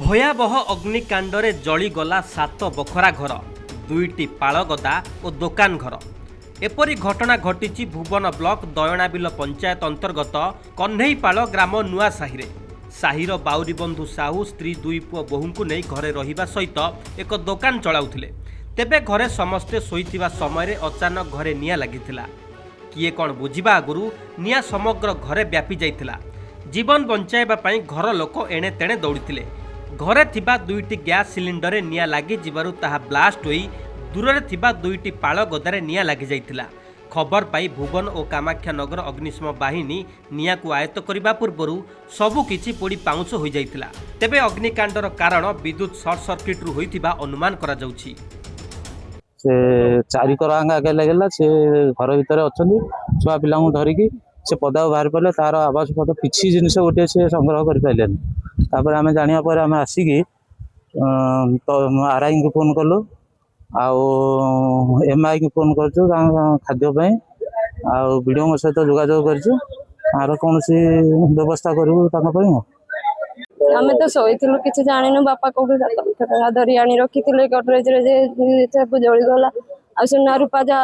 भयावह अग्निकांडरे जलीगला 7 बखरा घर, 2टी पाळगदा और दोकान घर। एपरी घटना घटी भुवन ब्लॉक दयणाबिल पंचायत अंतर्गत कन्हईपाल ग्राम नुआ साहिर बाउरीबंधु साहू स्त्री 2 पुओ बोहू नहीं घरे रहिबा सहित एक दोकान चलाउथिले। तेबे घरे समस्ते शोइथिबा समय अचानक घरे निया लागिथिला। किए कौन बुझिबा आगुरु निया समग्र घरे व्यापी जाइथिला। जीवन बंचाइबा पई घर लोक एणे तेणे दौड़िथिले। घरे थिबा 2टी गैस सिलिंडर निया लागी जिबारु ताहा ब्लास्ट होई दूर थिबा 2टी पाळ गदारे निया लागी जाइथिला। खबर पाई भुवन और कामाख्या नगर अग्निशम बाहिनी निया को आयत्त करबा पूर्वरु सबु किछि पोड़ी पाउंस होई जाइथिला। तेबे अग्निकांडर कारण विद्युत सर्ट सर्किट रु होइथिबा अनुमान करा जाउछि। से चारि करांगा आगे लगेला से घर भीतर अछंदी छुआ पिला धरिकी से पदा बाहर पड़े तार आवास पद किसी जिनस गोटे से संग्रह कर पाइलेन। तापर आमे जानिया पर आमे आसिकी तो आरआई को फोन कलु एमआई को फोन कर खाद्य वीडियो सहित जोगाजोग कर कौन व्यवस्था करूँ। आमे तो शोइथिलु किछि जानिनु बापा कोठे धरी आनी रखिथिले गडरेज रे सब जळीगला आ सुना रूपा जा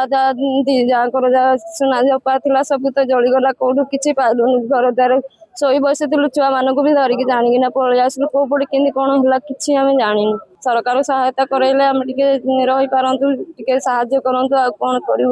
कर जा सुना जपा थिला सब तो जळीगला कोठु किछि पाइलुनु। घर द्वार शोई बसिथिलु छुआ मानकु भी धरिकी जानिकिना पळै आसलु को पड़ी केनी कोन होला किछि आमे जानिनु। सरकार सहायता करैले आमे टिके रहि पारंतु टिके सहायता करंतु आ कोन करिउ।